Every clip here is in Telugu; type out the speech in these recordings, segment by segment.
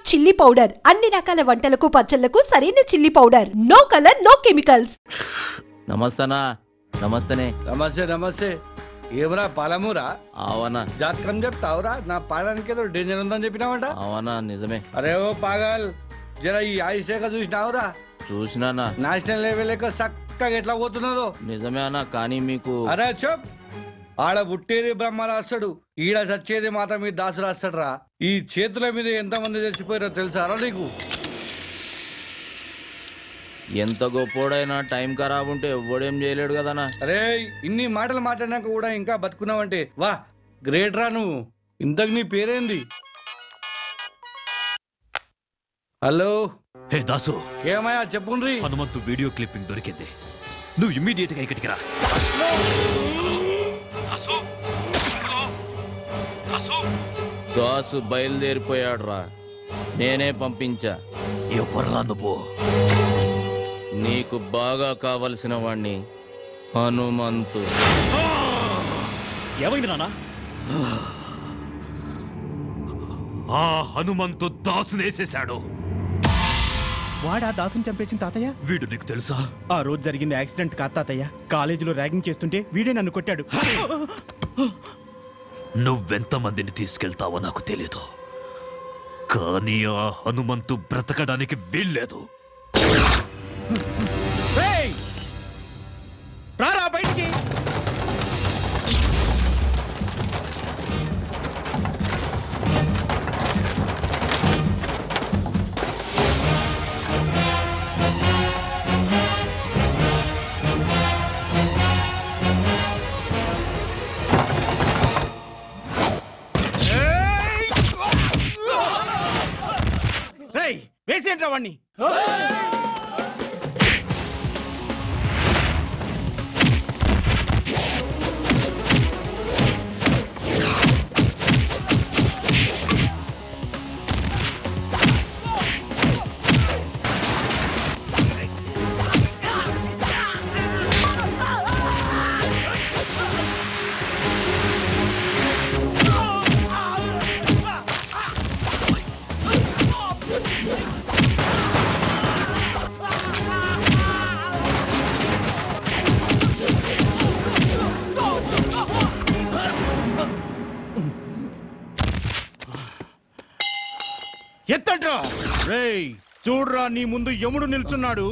చిల్లీ పౌడర్ అన్ని రకాల వంటలకు పచ్చళ్లకు సరైన chilli powder. No colour no chemicals. నమస్తేనా. నమస్తేనే. నమస్తే నమస్తే. ఏమరా పాలమూరా? అవనా జాతకం చెప్తావురా? నా పాలానికి ఏదో డేంజర్ ఉందని చెప్పినావంట. అవనా నిజమే. అరే ఓ పాగల్, జరా ఈ ఆయుషేఖ చూసినావురా? చూసినానా. నేషనల్ లెవెల్ చక్కగా ఎట్లా పోతున్నదో. నిజమే అన్నా, కానీ మీకు అరే చెప్. ఆడ పుట్టేది బ్రహ్మ రాస్తాడు, ఈడ చచ్చేది మాత మీద దాసు రాస్తాడు రా. ఈ చేతుల మీద ఎంతమంది చచ్చిపోయారో తెలుసారా నీకు? ఎంత గొప్పోడైనా టైం ఖరాబ్ ఉంటే ఎవ్వడేం చేయలేడు కదనా. అరే ఇన్ని మాటలు మాట్లాడినాక కూడా ఇంకా బతుకున్నావంటే వా గ్రేట్ రా నువ్వు. ఇంతకు నీ పేరేంది? హలో. హే దాసు, ఏమయ్యా చెప్పుండ్రి. హనుమంతు వీడియో క్లిప్పింగ్ దొరికింది. నువ్వు ఇమ్మీడియట్ గా ఇక్కడికి రా. దాసు బయలుదేరిపోయాడు రా. నేనే పంపించా. ఎవరలా నువ్వు? నీకు బాగా కావలసిన వాణ్ణి, హనుమంతు. ఏమైంది నాన్న? ఆ హనుమంతు దాసునేసేశాడు. వాడా దాసుని చంపేసిన తాతయ్య? వీడు నీకు తెలుసా? ఆ రోజు జరిగింది యాక్సిడెంట్ కాదు తాతయ్య. కాలేజీలో ర్యాగింగ్ చేస్తుంటే వీడే నన్ను కొట్టాడు. నువ్వెంతమందిని తీసుకెళ్తావో నాకు తెలీదు, కానీ ఆ హనుమంతు బ్రతకడానికి వీల్లేదు. రారా బయటికి. వేసేంట్రా వాణ్ణి. ఎత్తడ్రా. రేయ్ చూడ్రా, నీ ముందు యముడు నిల్చున్నాడు.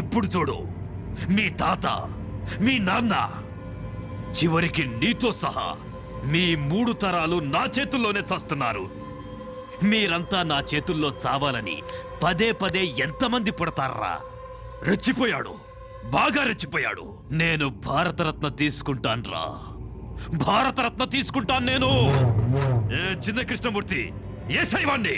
ఇప్పుడు చూడు, మీ తాత, మీ నాన్న, చివరికి నీతో సహా మీ 3 తరాలు నా చేతుల్లోనే చస్తున్నారు. మీరంతా నా చేతుల్లో చావాలని పదే పదే ఎంతమంది పుడతారా? రెచ్చిపోయాడు, బాగా రెచ్చిపోయాడు. నేను భారతరత్న తీసుకుంటాన్రా, భారతరత్న తీసుకుంటాను నేను. చిన్న కృష్ణమూర్తి ఏసైవాణ్ణి.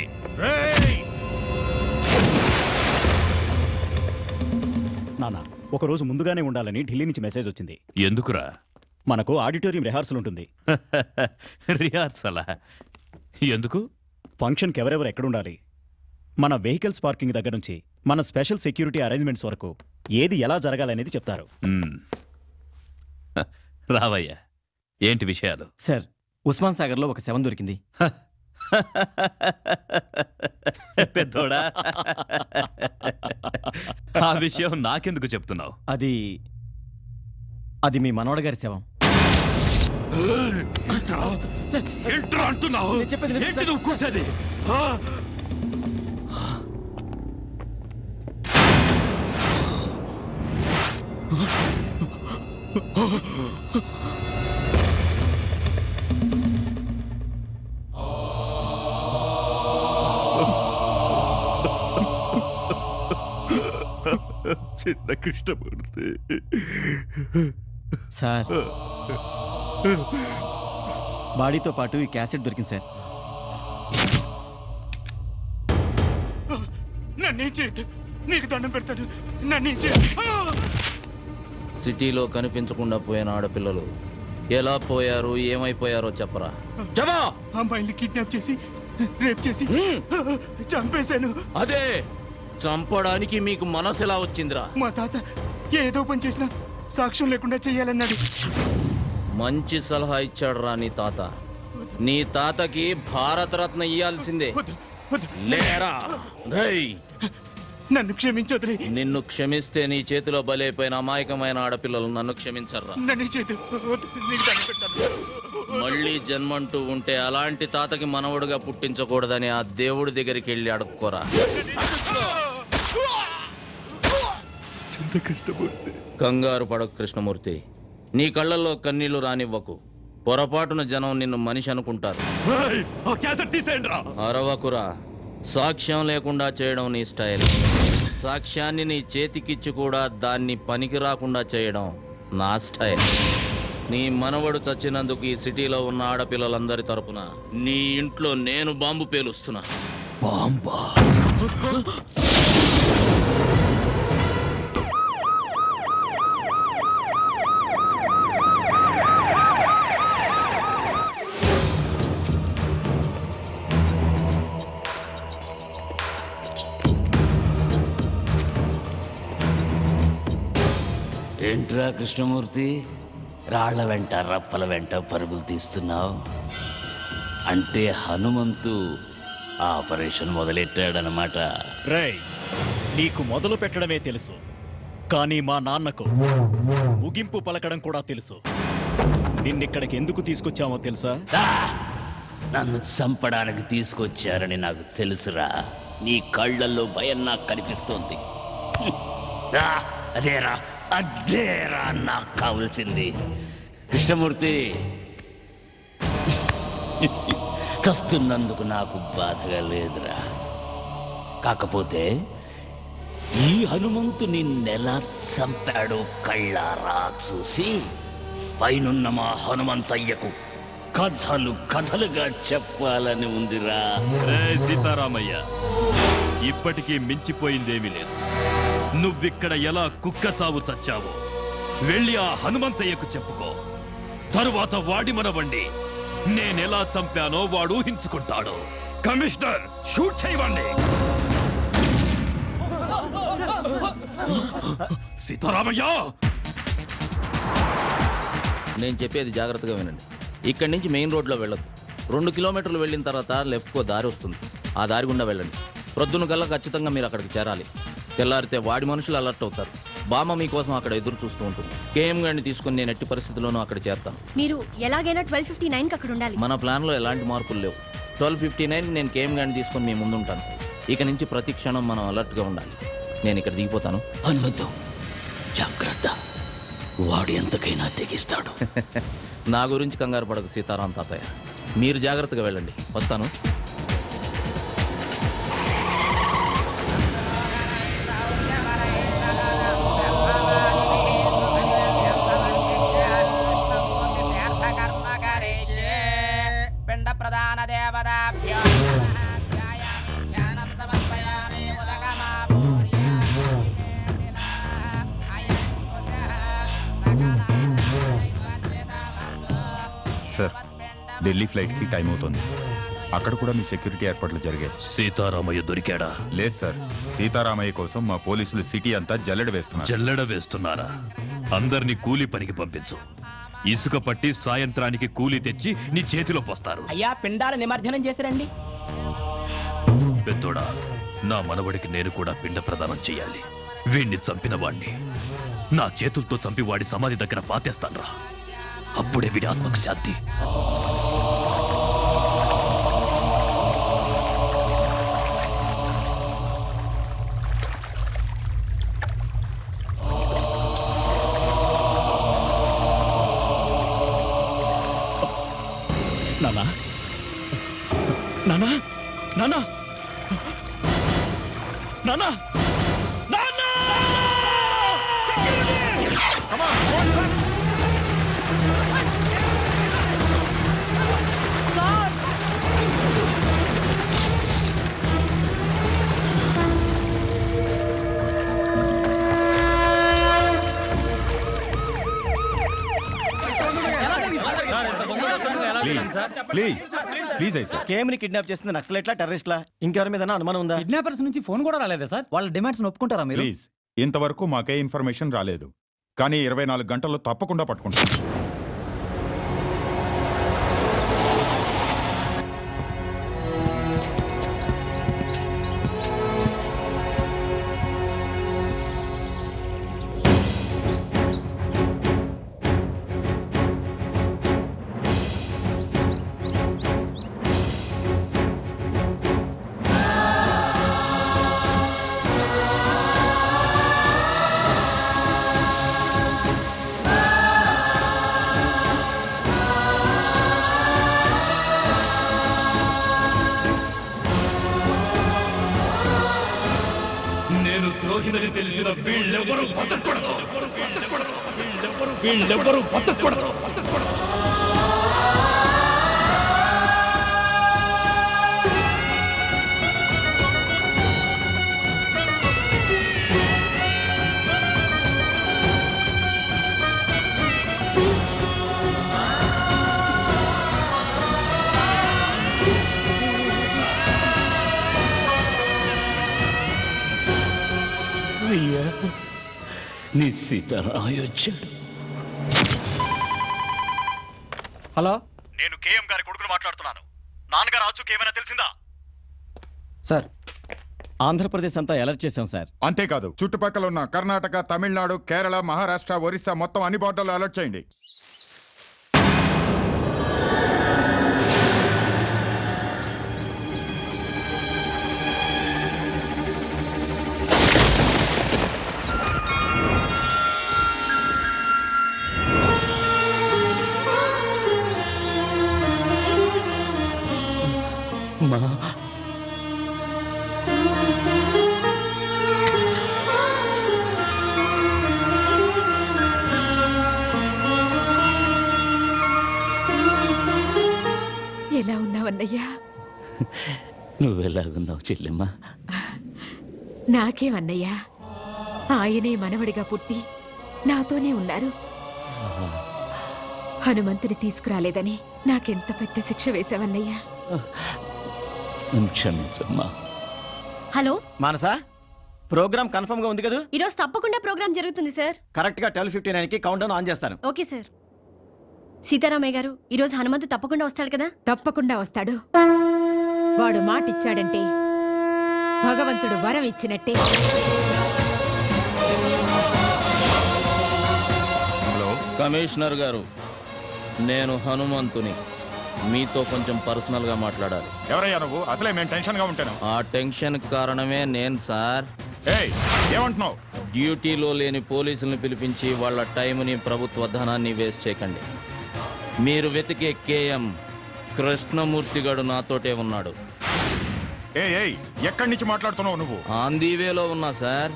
నాన్న, ఒకరోజు ముందుగానే ఉండాలని ఢిల్లీ నుంచి మెసేజ్ వచ్చింది. ఎందుకురా? మనకు ఆడిటోరియం రిహార్సల్ ఉంటుంది. రిహార్సలా? ఎందుకు? ఫంక్షన్కి ఎవరెవరు ఎక్కడుండాలి, మన వెహికల్స్ పార్కింగ్ దగ్గర నుంచి మన స్పెషల్ సెక్యూరిటీ అరేంజ్మెంట్స్ వరకు ఏది ఎలా జరగాలనేది చెప్తారు. రావయ్యా, ఏంటి విషయాలు? సార్, ఉస్మాన్ సాగర్లో ఒక శవం దొరికింది. పెద్దోడా, ఆ విషయం నాకెందుకు చెప్తున్నావు? అది మీ మనవడ గారి శవం. ఏంట్రా అంటున్నావు? ఏంటి నువ్వు కూర్చోది? చిన్న కృష్ణమూర్తి సార్, బాడీతో పాటు ఈ క్యాసెట్ దొరికింది సార్. నన్నేం చేయదు, నీకు దండం పెడతాను. నన్నేం సిటీలో కనిపించకుండా పోయిన ఆడపిల్లలు ఎలా పోయారు, ఏమైపోయారో చెప్పరా. అమ్మాయిని కిడ్నాప్ చేసి రేప్ చేసి చంపేశాను. అదే చంపడానికి మీకు మనసు ఎలా వచ్చిందిరా? మా తాత ఏదో పని చేసినా సాక్ష్యం లేకుండా చెయ్యాలన్నాడు. మంచి సలహా ఇచ్చాడు రా నీ తాత. నీ తాతకి భారతరత్న ఇయ్యాల్సిందే. లేరా రేయ్, నన్ను క్షమించొద్దు. నిన్ను క్షమిస్తే నీ చేతిలో బలైపోయిన అమాయకమైన ఆడపిల్లలు నన్ను క్షమించర్రా. మళ్ళీ జన్మంటూ ఉంటే అలాంటి తాతకి మనవడుగా పుట్టించకూడదని ఆ దేవుడి దగ్గరికి వెళ్ళి అడుక్కోరా. కంగారు పడకు కృష్ణమూర్తి. నీ కళ్ళల్లో కన్నీళ్లు రానివ్వకు. పొరపాటున జనం నిన్ను మనిషి అనుకుంటారు. అరవకురా. సాక్ష్యం లేకుండా చేయడం నీ స్టైల్. సాక్ష్యాన్ని నీ చేతికిచ్చి కూడా దాన్ని పనికి రాకుండా చేయడం నా స్టైల్. నీ మనవడు చచ్చినందుకు ఈ సిటీలో ఉన్న ఆడపిల్లలందరి తరపున నీ ఇంట్లో నేను బాంబు పేలుస్తున్నా. బాంబా? ఏంట్రా కృష్ణమూర్తి, రాళ్ల వెంట రప్పల వెంట పరుగులు తీస్తున్నావు? అంటే హనుమంతు ఆపరేషన్ మొదలెట్టాడనమాట. రేయ్, నీకు మొదలు పెట్టడమే తెలుసు, కానీ మా నాన్నకు ముగింపు పలకడం కూడా తెలుసు. నిన్నిక్కడికి ఎందుకు తీసుకొచ్చామో తెలుసా? నన్ను చంపడానికి తీసుకొచ్చారని నాకు తెలుసురా. నీ కళ్ళల్లో భయం నాకు కనిపిస్తోంది. అదేరా అదేరా నాకు కావలసింది. కృష్ణమూర్తి, చస్తున్నందుకు నాకు బాధగా లేదురా. కాకపోతే ఈ హనుమంతు నిన్నెలా చంపాడో కళ్ళారా చూసి పైనున్న మా హనుమంతయ్యకు కథలు కథలుగా చెప్పాలని ఉందిరా. సీతారామయ్య, ఇప్పటికీ మించిపోయిందేమీ లేదు. నువ్విక్కడ ఎలా కుక్క చావు చచ్చావో వెళ్ళి ఆ హనుమంతయ్యకు చెప్పుకో. తరువాత వాడి మనవండి నేనెలా చంపానో వాడు ఊహించుకుంటాడు. కమిషనర్, షూట్ చేయవండి. సీతారామయ్య, నేను చెప్పేది జాగ్రత్తగా వినండి. ఇక్కడి నుంచి మెయిన్ రోడ్లో వెళ్ళదు. 2 కిలోమీటర్లు వెళ్ళిన తర్వాత లెఫ్ట్కో దారి వస్తుంది. ఆ దారి గుండా వెళ్ళండి. ప్రొద్దున కల్లా ఖచ్చితంగా మీరు అక్కడికి చేరాలి. తెల్లారితే వాడి మనుషులు అలర్ట్ అవుతారు. బామ్మ మీకోసం అక్కడ ఎదురు చూస్తూ ఉంటుంది. కేఎం గారిని తీసుకుని నేను ఎట్టి పరిస్థితుల్లోనూ అక్కడ చేస్తాను. మీరు ఎలాగైనా 12:59 అక్కడ ఉండాలి. మన ప్లాన్లో ఎలాంటి మార్పులు లేవు. 12:59 నేను కేఎం గారిని తీసుకుని మీ ముందుంటాను. ఇక నుంచి ప్రతి క్షణం మనం అలర్ట్గా ఉండాలి. నేను ఇక్కడ దిగిపోతాను. హనుమంతు, జాగ్రత్త, వాడు ఎంతకైనా తెగిస్తాడు. నా గురించి కంగారు పడకు సీతారాం తాతయ్య. మీరు జాగ్రత్తగా వెళ్ళండి. వస్తాను. సార్, ఢిల్లీ ఫ్లైట్కి టైం అవుతుంది. అక్కడ కూడా మీ సెక్యూరిటీ ఏర్పాట్లు జరిగాయి. సీతారామయ్య దొరికాడా? లేదు సార్, సీతారామయ్య కోసం మా పోలీసులు సిటీ అంతా జల్లెడ వేస్తున్నారు. జల్లెడ వేస్తున్నారా? అందరినీ కూలీ పనికి పంపించు. ఇసుక పట్టి సాయంత్రానికి కూలీ తెచ్చి నీ చేతిలో పోస్తారు. అయ్యా, పిండాల నిమజ్జనం చేసిరండి. పెద్దోడా, నా మనవడికి నేను కూడా పిండ ప్రదానం చెయ్యాలి. వీణ్ణి చంపిన వాణ్ణి నా చేతులతో చంపి వాడి సమాధి దగ్గర పాతేస్తాన్రా. అప్పుడే వీడి ఆత్మకు శాంతి. నానా, నానా, నానా, నానా, నానా! ప్లీజ్ అయితే కేఎంని కిడ్నాప్ చేస్తుంది నక్సలైట్లా, టెర్రరిస్ట్లా, ఇంకెవరి మీద అనుమానం ఉందా? కిడ్నాపర్స్ నుంచి ఫోన్ కూడా రాలేదా సార్? వాళ్ళ డిమాండ్స్ ఒప్పుకుంటారా మీరు? ప్లీజ్, ఇంతవరకు మాకే ఇన్ఫర్మేషన్ రాలేదు. కానీ 24 గంటల్లో తప్పకుండా పట్టుకుంటాం. చేసిన వీళ్ళెవరూ బతకూడదు. వీళ్ళెవరూ బతకూడదు. అయ్యా నీ సీతారామయ్య వచ్చాడు. హలో, నేను కేఎం గారి కొడుకును మాట్లాడుతున్నాను. నాన్నగారు ఆచూకీ ఏమైనా తెలిసిందా? సార్. ఆంధ్రప్రదేశ్ అంతా అలర్ట్ చేశాం సార్. అంతేకాదు చుట్టుపక్కల ఉన్న కర్ణాటక, తమిళనాడు, కేరళ, మహారాష్ట్ర, ఒరిస్సా మొత్తం అన్ని బోర్డర్లు అలర్ట్ చేయండి. ఎలా ఉన్నావన్నయ్యా? నువ్వెలాగున్నావు చెల్లెమ్మా? నాకేమన్నయ్యా, ఆయనే మనవడిగా పుట్టి నాతోనే ఉన్నారు. హనుమంతుని తీసుకురాలేదని నాకెంత పెద్ద శిక్ష వేశావన్నయ్యా. క్షమించమ్మా. హలో మానసా, ప్రోగ్రామ్ కన్ఫర్మ్ గా ఉంది కదా? ఈరోజు తప్పకుండా ప్రోగ్రామ్ జరుగుతుంది సార్. కరెక్ట్ గా 12:59 కి కౌంట్ డౌన్ ఆన్ చేస్తాను. Okay sir. సీతారామయ్య గారు, ఈరోజు హనుమంతు తప్పకుండా వస్తాడు కదా? తప్పకుండా వస్తాడు. వాడు మాట ఇచ్చాడంటే భగవంతుడు వరం ఇచ్చినట్టే. హలో కమిషనర్ గారు, నేను హనుమంతుని. మీతో కొంచెం పర్సనల్ గా మాట్లాడాలి. ఎవరయ్యా నువ్వు? అసలే మేము టెన్షన్ గా ఉంటాను. ఆ టెన్షన్ కారణమే నేను సార్. ఏయ్, ఏమంటున్నావు? డ్యూటీలో లేని పోలీసుల్ని పిలిపించి వాళ్ళ టైంని, ప్రభుత్వ ధనాన్ని వేస్ట్ చేయకండి. మీరు వెతికే కేఎం కృష్ణమూర్తి గడు నాతోటే ఉన్నాడు. ఏయ్, ఎక్కడి నుంచి మాట్లాడుతున్నావు నువ్వు? ఆంధీవేలో ఉన్నా సార్.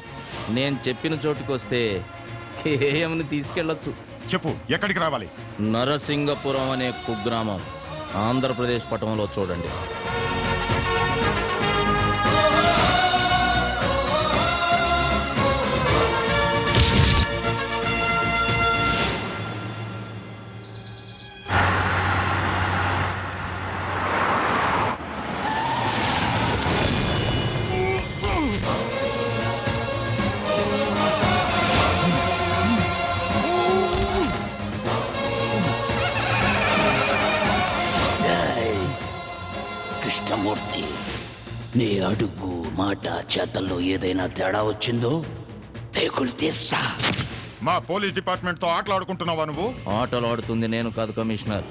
నేను చెప్పిన చోటుకొస్తే కేఎంని తీసుకెళ్లొచ్చు. చెప్పు, ఎక్కడికి రావాలి? నరసింగపురం అనే కుగ్రామం, ఆంధ్రప్రదేశ్ పట్టణంలో చూడండి. కృష్ణమూర్తి, నీ అడుగు, మాట, చేతల్లో ఏదైనా తేడా వచ్చిందో పేకులు తీస్తా. మా పోలీస్ డిపార్ట్మెంట్ తో ఆటలాడుకుంటున్నావా నువ్వు? ఆటలు ఆడుతుంది నేను కాదు కమిషనర్.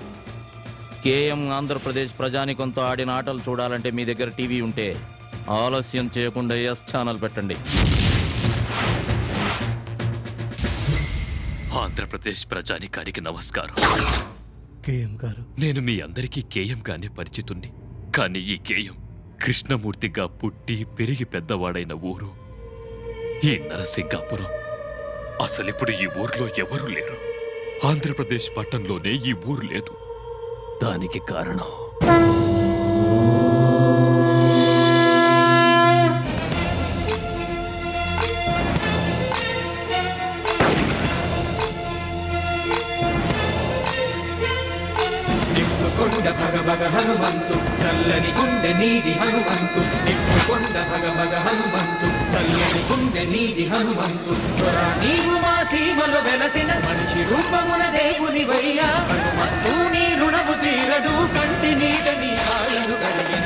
కేఎం ఆంధ్రప్రదేశ్ ప్రజానికంతో ఆడిన ఆటలు చూడాలంటే మీ దగ్గర టీవీ ఉంటే ఆలస్యం చేయకుండా ఎస్ ఛానల్ పెట్టండి. ఆంధ్రప్రదేశ్ ప్రజానికానికి నమస్కారం. కేఎం గారు, నేను మీ అందరికీ కేఎం గానే పరిచితుణ్ణి. కానీ ఈ కేఎం కృష్ణమూర్తిగా పుట్టి పెరిగి పెద్దవాడైన ఊరు ఈ నరసింగాపురం. అసలిప్పుడు ఈ ఊర్లో ఎవరూ లేరు. ఆంధ్రప్రదేశ్ పట్టణంలోనే ఈ ఊరు లేదు. దానికి కారణం నిప్పుకొండ భగ భగ హనుమంతు, చల్లని గుండె నీది హనుమంతు. నిప్పుకొండ భగ భగ హనుమంతు, చల్లని గుండె నీది హనుమంతు. త్వరా నీవు మా సీమలో వెలసిన మనిషి రూపమున దేవుని వయ్యా. హనుమంతు నీ రుణము తీరదు, కంటి నీట నీ ఆయుడు కలిగిన.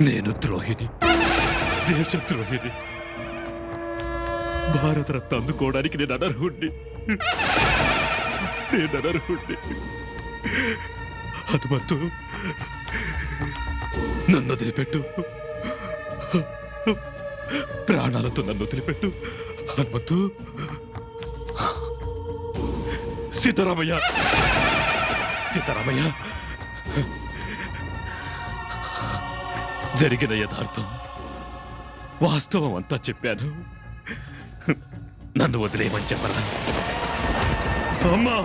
నేను ద్రోహిని, దేశద్రోహిని. భారతరత్న అందుకోవడానికి నేను అనర్హుణ్ణి. హనుమంతు, నన్ను వదిలిపెట్టు. ప్రాణాలతో నన్ను వదిలిపెట్టు హనుమంతు. సీతారామయ్య సీతారామయ్య జరిగిన యథార్థం వాస్తవం అంతా చెప్పాను. నన్ను వదిలేయమని చెప్పరా? అమ్మా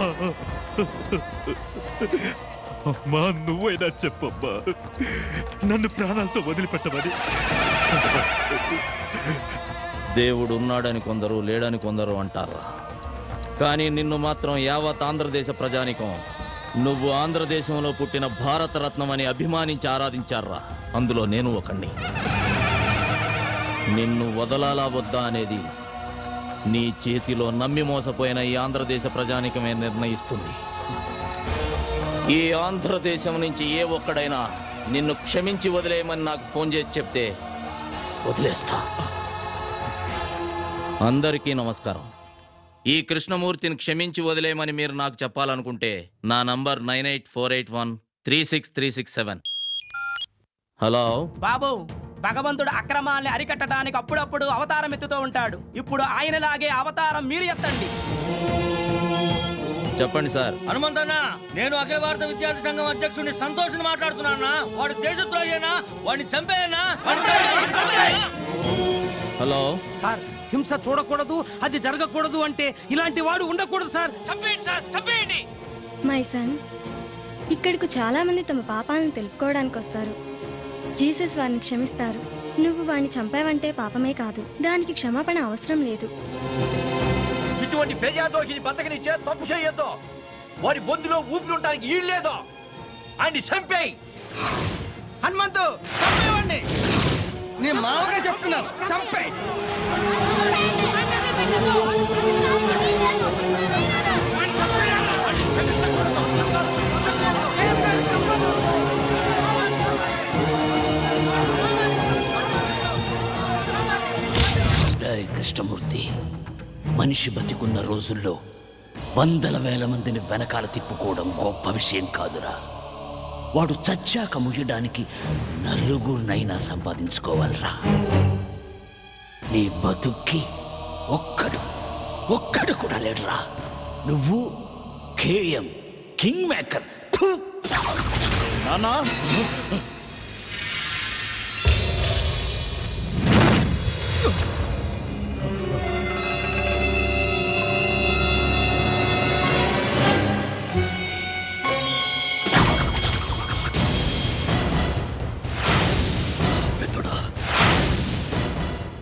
అమ్మా నువ్వైనా చెప్పమ్మా, నన్ను ప్రాణాలతో వదిలిపెట్టమని. దేవుడు ఉన్నాడని కొందరు, లేడని కొందరు అంటారా, కానీ నిన్ను మాత్రం యావత్ ఆంధ్రదేశ ప్రజానికం నువ్వు ఆంధ్రదేశంలో పుట్టిన భారతరత్నం అని అభిమానించి ఆరాధించారా. అందులో నేను ఒకణ్ణి. నిన్ను వదలాలా వద్దా అనేది నీ చేతిలో నమ్మి మోసపోయిన ఈ ఆంధ్రదేశ ప్రజానికమే నిర్ణయిస్తుంది. ఈ ఆంధ్రదేశం నుంచి ఏ ఒక్కడైనా నిన్ను క్షమించి వదిలేయమని నాకు ఫోన్ చేసి చెప్తే వదిలేస్తా. అందరికీ నమస్కారం. ఈ కృష్ణమూర్తిని క్షమించి వదిలేయమని మీరు నాకు చెప్పాలనుకుంటే నా నంబర్ 9848136367. హలో బాబు, భగవంతుడు అక్రమాల్ని అరికట్టడానికి అప్పుడప్పుడు అవతారం ఎత్తుతూ ఉంటాడు. ఇప్పుడు ఆయనలాగే అవతారం మీరు ఎత్తండి. చెప్పండి సార్. హనుమంతన్నా, నేను అఖిల భారత విద్యార్థి సంఘం అధ్యక్షుడిని సంతోషిని మాట్లాడుతున్నానా? వాడు దేశద్రోహేనా? వాడిని చంపేయనా? హలో సార్, హింస చూడకూడదు, అది జరగకూడదు అంటే ఇలాంటి వాడు ఉండకూడదు సార్. చంపేయండి సార్, చంపేయండి. మై సన్, ఇక్కడకు చాలా మంది తమ పాపాలను తెలుపుకోవడానికి వస్తారు. జీసస్ వారిని క్షమిస్తారు. నువ్వు వాడిని చంపావంటే పాపమే కాదు, దానికి క్షమాపణ అవసరం లేదు. ఇటువంటి ప్రజాదోషిని బతకనిచ్చే తప్పు చేయొద్దు. వారి బొందులో ఊపిరుంటానికి ఈల్లేదు. ఆయన్ని చంపేయి. హనుమంతు, చంపేవాడిని. నేను మామూలుగా చెప్తున్నాను, చంపేయి. కృష్ణమూర్తి, మనిషి బతికున్న రోజుల్లో వందల వేల మందిని వెనకాల తిప్పుకోవడం గొప్ప విషయం కాదురా. వాడు చచ్చాక ముయ్యడానికి నలుగురినైనా సంపాదించుకోవాలరా. నీ బతుక్కి ఒక్కడు కూడా లేడురా. నువ్వు కేఎం కింగ్ మేకర్. నానా,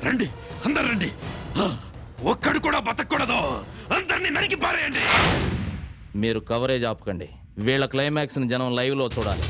రండి, అందరు రండి. ఒక్కడు కూడా బతకూడదు. అందరినీ నరికి పారేయండి. మీరు కవరేజ్ ఆపకండి. వీళ్ళ క్లైమాక్స్ ని జనం లైవ్ లో చూడాలి.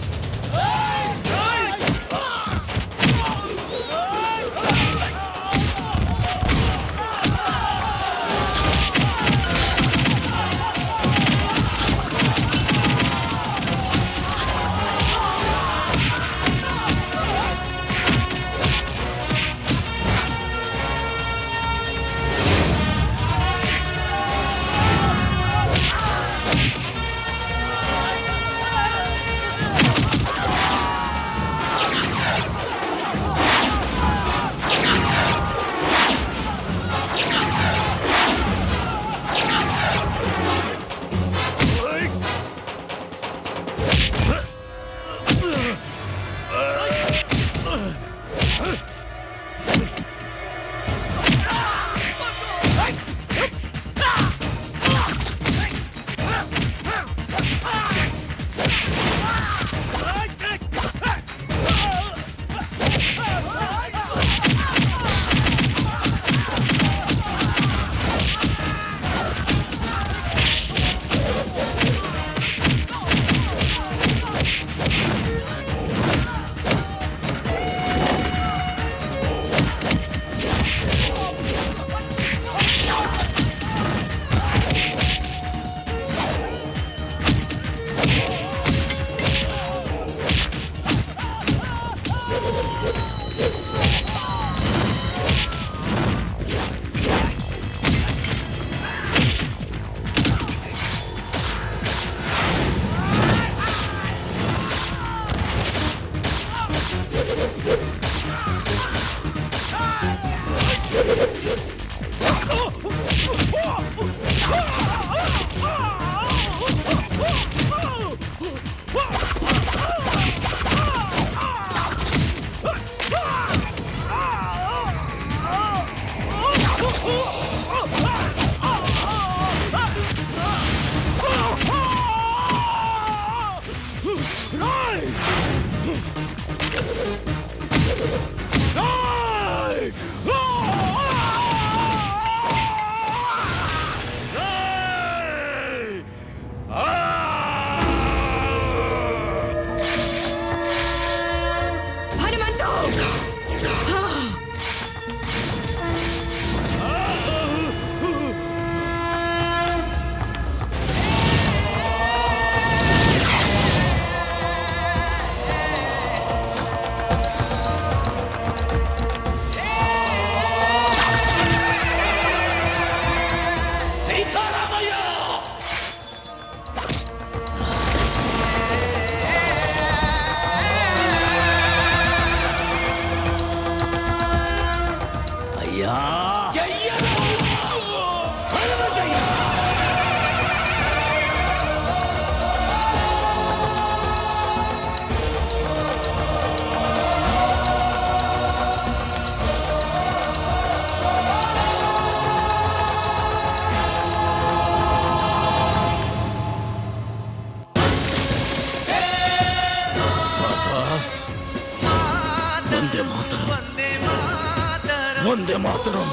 వందే మాతరం.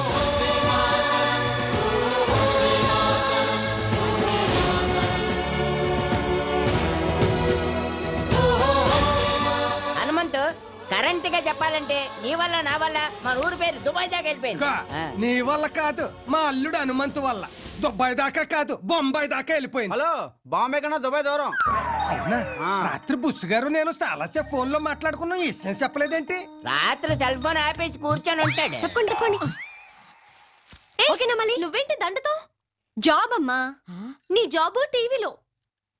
హనుమంతు, కరెంట్ గా చెప్పాలంటే నీ వల్ల నా వల్ల మన ఊరు పేరు దుబాయ్ దాకా వెళ్ళిపోయింది. నీ వల్ల కాదు, మా అల్లుడు హనుమంతు వల్ల దుబాయ్ దాకా కాదు బొంబాయి దాకా వెళ్ళిపోయింది. హలో, బాంబే కన్నా దుబాయ్ దూరం. అవునా? రాత్రి బుస్ గారు నేను చాలాసేపు ఫోన్ లో మాట్లాడుకున్నాం, ఈ విషయం చెప్పలేదేంటి? రాత్రి సెల్ ఫోన్ ఆపేసి కూర్చొని ఉంటాడు. చెప్పండి చెప్పండి. ఓకేనా మళ్ళీ? నువ్వేంటి దండతో? జాబ్ అమ్మా. నీ జాబ్ టీవీలో.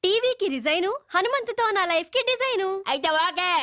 టీవీకి రిజైను, హనుమంతుతో నా లైఫ్ కి డిజైను. అయితే ఓకే.